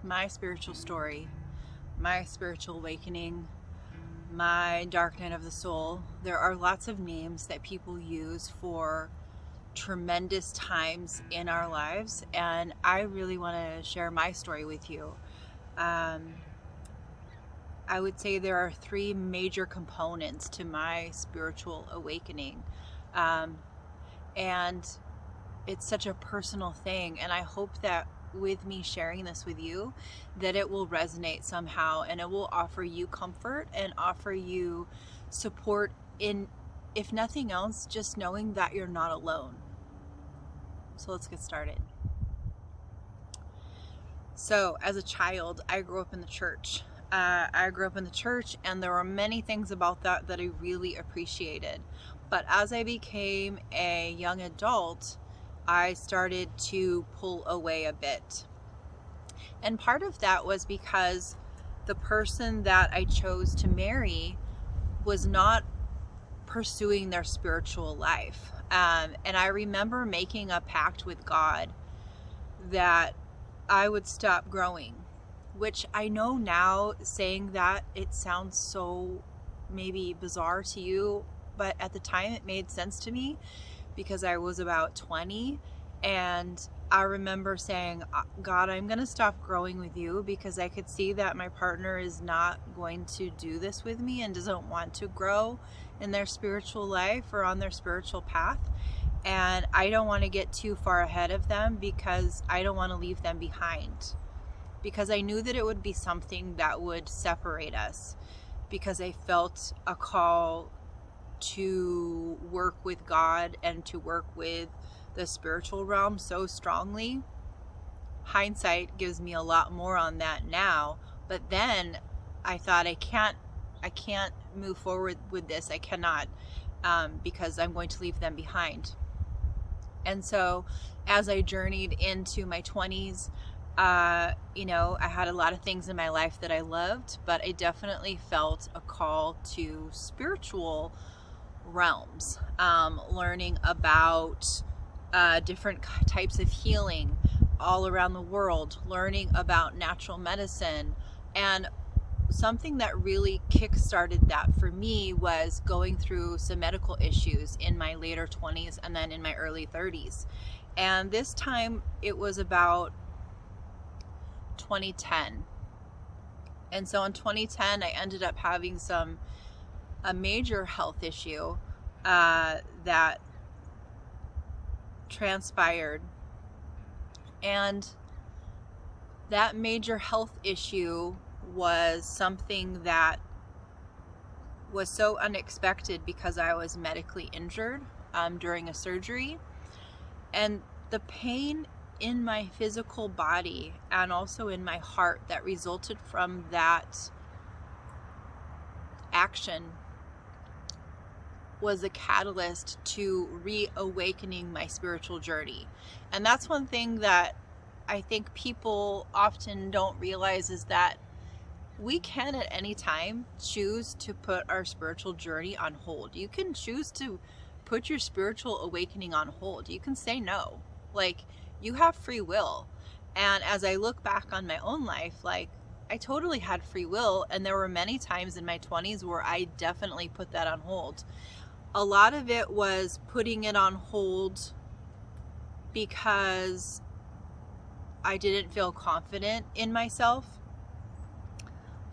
my spiritual story, my spiritual awakening, my dark night of the soul. There are lots of names that people use for tremendous times in our lives, and I really want to share my story with you. I would say there are three major components to my spiritual awakening, and it's such a personal thing, and I hope that with me sharing this with you, that it will resonate somehow, and it will offer you comfort and offer you support in, if nothing else, just knowing that you're not alone. So let's get started. So as a child, I grew up in the church. And there were many things about that I really appreciated. But as I became a young adult, I started to pull away a bit. And part of that was because the person that I chose to marry was not pursuing their spiritual life. And I remember making a pact with God that I would stop growing, which I know now, saying that, it sounds so maybe bizarre to you, but at the time it made sense to me because I was about 20, and I remember saying, God, I'm going to stop growing with you because I could see that my partner is not going to do this with me and doesn't want to grow in their spiritual life or on their spiritual path. And I don't want to get too far ahead of them because I don't want to leave them behind. Because I knew that it would be something that would separate us, because I felt a call to work with God and to work with the spiritual realm so strongly. Hindsight gives me a lot more on that now, but then I thought I can't move forward with this. I cannot, because I'm going to leave them behind. And so as I journeyed into my 20s, I had a lot of things in my life that I loved, but I definitely felt a call to spiritual realms, learning about different types of healing all around the world, learning about natural medicine. And something that really kick-started that for me was going through some medical issues in my later 20s and then in my early 30s. And this time it was about 2010. And so in 2010, I ended up having a major health issue that transpired. And that major health issue was something that was so unexpected because I was medically injured during a surgery. And the pain in my physical body and also in my heart that resulted from that action was a catalyst to reawakening my spiritual journey. And that's one thing that I think people often don't realize, is that we can at any time choose to put our spiritual journey on hold. You can choose to put your spiritual awakening on hold. You can say no. Like, you have free will. And as I look back on my own life, like, I totally had free will, and there were many times in my 20s where I definitely put that on hold. A lot of it was putting it on hold because I didn't feel confident in myself.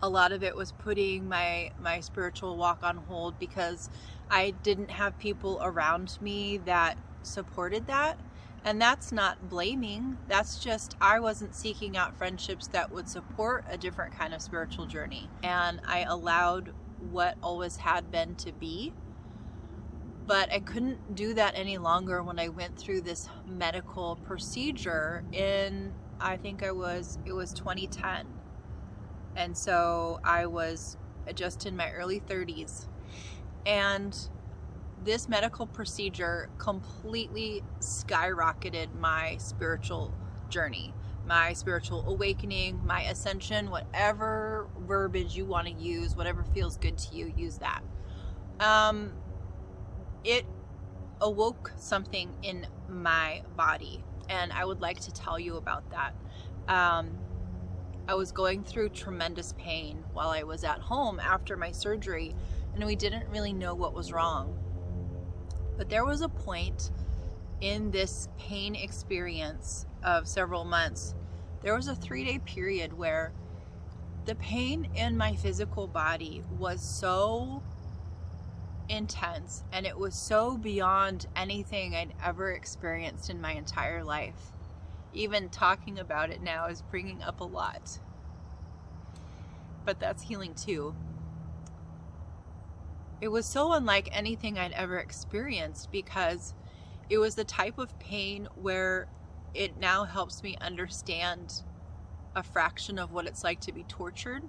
A lot of it was putting my spiritual walk on hold because I didn't have people around me that supported that. And that's not blaming, that's just I wasn't seeking out friendships that would support a different kind of spiritual journey. And I allowed what always had been to be. But I couldn't do that any longer when I went through this medical procedure in, I think it was 2010. And so I was just in my early 30s. And this medical procedure completely skyrocketed my spiritual journey, my spiritual awakening, my ascension, whatever verbiage you want to use, whatever feels good to you, use that. It awoke something in my body, and I would like to tell you about that. I was going through tremendous pain while I was at home after my surgery, and we didn't really know what was wrong. But there was a point in this pain experience of several months, there was a 3-day period where the pain in my physical body was so intense, and it was so beyond anything I'd ever experienced in my entire life. Even talking about it now is bringing up a lot. But that's healing too. It was so unlike anything I'd ever experienced, because it was the type of pain where it now helps me understand a fraction of what it's like to be tortured,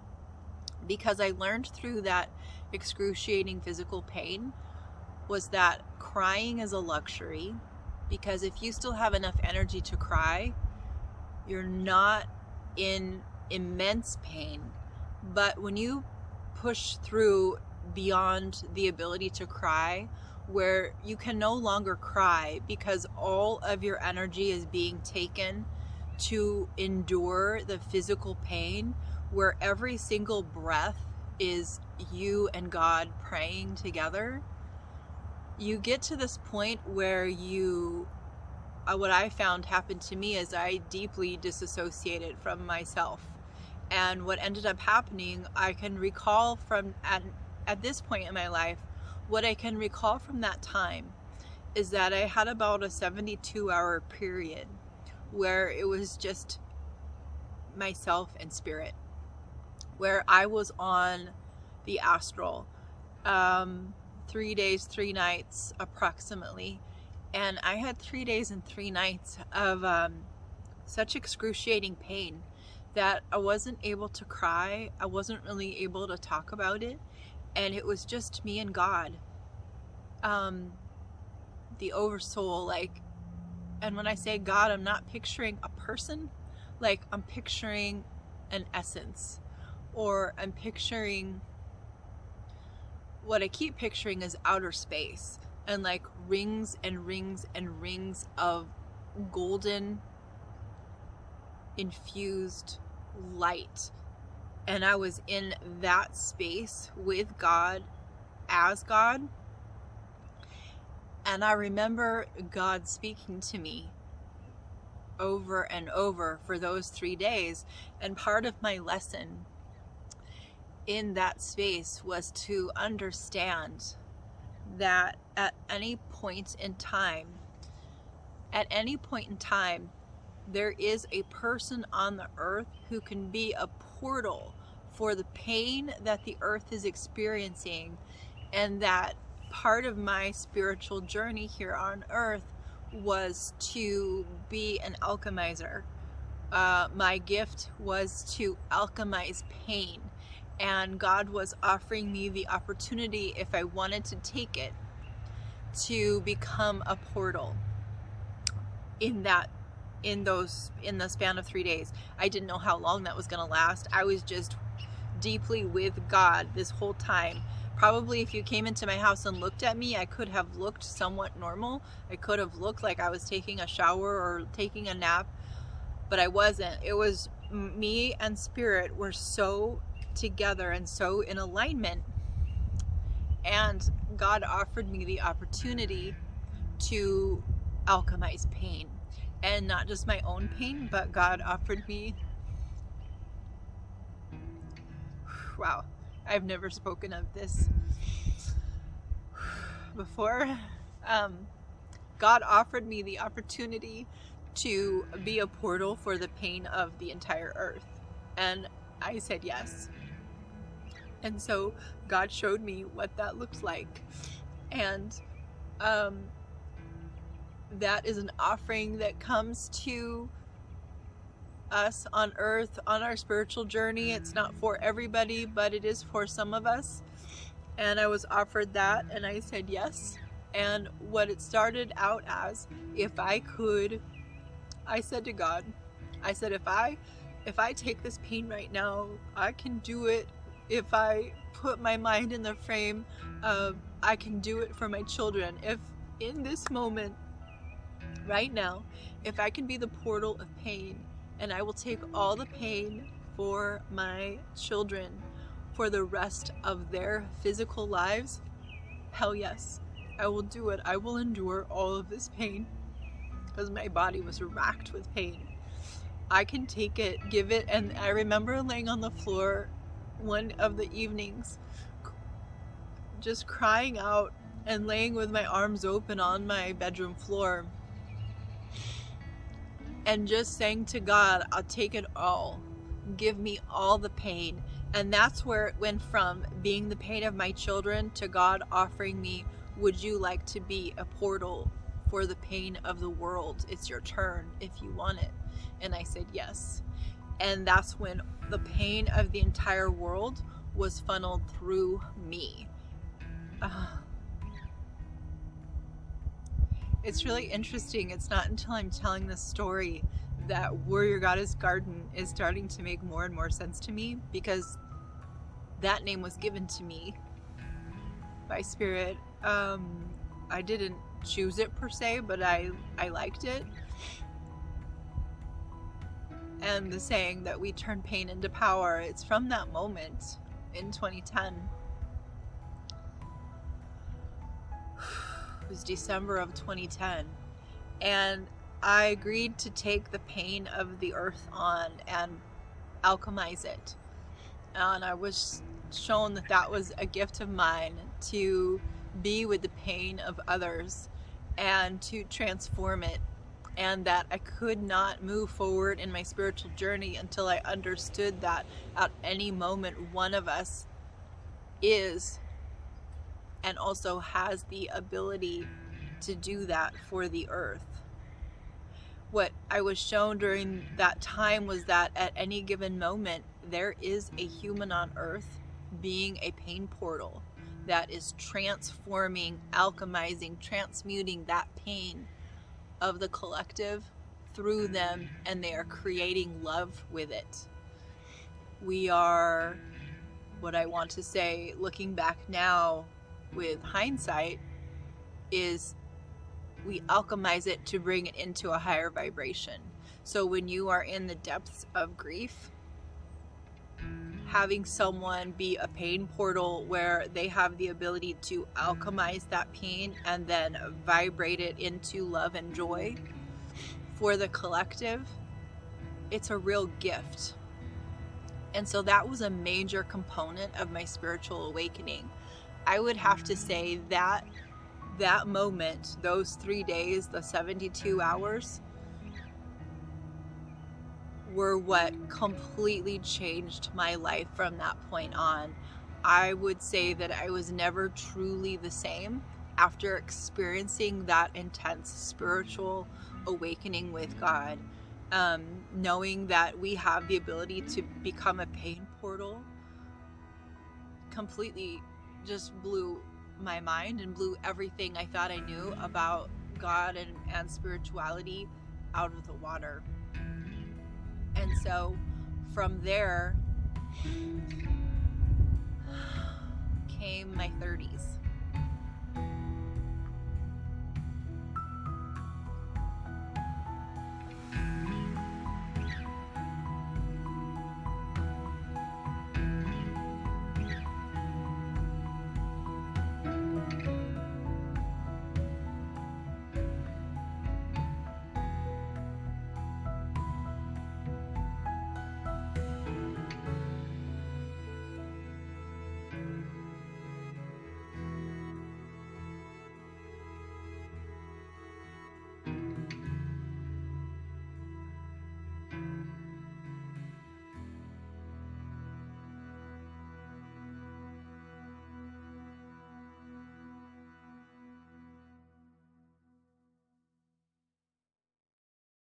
because I learned through that excruciating physical pain was that crying is a luxury, because if you still have enough energy to cry, you're not in immense pain. But when you push through beyond the ability to cry, where you can no longer cry because all of your energy is being taken to endure the physical pain, where every single breath is you and God praying together, you get to this point where what I found happened to me is I deeply disassociated from myself. And what ended up happening, I can recall from at this point in my life, what I can recall from that time is that I had about a 72-hour period where it was just myself and spirit, where I was on the astral, 3 days, 3 nights approximately. And I had 3 days and 3 nights of such excruciating pain that I wasn't able to cry. I wasn't really able to talk about it. And it was just me and God. The oversoul, like, and when I say God, I'm not picturing a person, like I'm picturing an essence, or I'm picturing, what I keep picturing is outer space, and like rings and rings and rings of golden infused light. And I was in that space with God, as God. And I remember God speaking to me over and over for those 3 days. And part of my lesson in that space was to understand that at any point in time, there is a person on the earth who can be a portal for the pain that the earth is experiencing. And that part of my spiritual journey here on earth was to be an alchemizer. My gift was to alchemize pain, and God was offering me the opportunity, if I wanted to take it, to become a portal in the span of 3 days. I didn't know how long that was going to last. I was just deeply with God this whole time. Probably if you came into my house and looked at me, I could have looked somewhat normal. I could have looked like I was taking a shower or taking a nap, but I wasn't. It was me and spirit were so together and so in alignment. And God offered me the opportunity to alchemize pain. And not just my own pain, but God offered me, wow, I've never spoken of this before. God offered me the opportunity to be a portal for the pain of the entire earth. And I said yes. And so God showed me what that looks like. And that is an offering that comes to us on earth on our spiritual journey. It's not for everybody, but it is for some of us. And I was offered that, and I said yes. And what it started out as, if I could, I said to God, I said, if I take this pain right now, I can do it. If I put my mind in the frame of I can do it for my children. If in this moment right now, if I can be the portal of pain, and I will take all the pain for my children for the rest of their physical lives, hell yes, I will do it. I will endure all of this pain because my body was racked with pain. I can take it, give it. And I remember laying on the floor one of the evenings, just crying out and laying with my arms open on my bedroom floor and just saying to God, I'll take it all. Give me all the pain. And that's where it went from being the pain of my children to God offering me, would you like to be a portal for the pain of the world? It's your turn if you want it. And I said yes. And that's when the pain of the entire world was funneled through me. It's really interesting. It's not until I'm telling this story that Warrior Goddess Garden is starting to make more and more sense to me, because that name was given to me by Spirit. I didn't choose it per se, but I liked it. And the saying that we turn pain into power, it's from that moment in 2010. It was December of 2010. And I agreed to take the pain of the earth on and alchemize it. And I was shown that that was a gift of mine, to be with the pain of others and to transform it. And that I could not move forward in my spiritual journey until I understood that at any moment one of us is and also has the ability to do that for the earth. What I was shown during that time was that at any given moment, there is a human on earth being a pain portal that is transforming, alchemizing, transmuting that pain of the collective through them, and they are creating love with it. We are, what I want to say, looking back now with hindsight, is we alchemize it to bring it into a higher vibration. So when you are in the depths of grief, having someone be a pain portal where they have the ability to alchemize that pain and then vibrate it into love and joy for the collective, it's a real gift. And so that was a major component of my spiritual awakening. I would have to say that that moment, those 3 days, the 72 hours, were what completely changed my life from that point on. I would say that I was never truly the same after experiencing that intense spiritual awakening with God. Knowing that we have the ability to become a pain portal completely just blew my mind and blew everything I thought I knew about God and spirituality out of the water. And so from there came my 30s.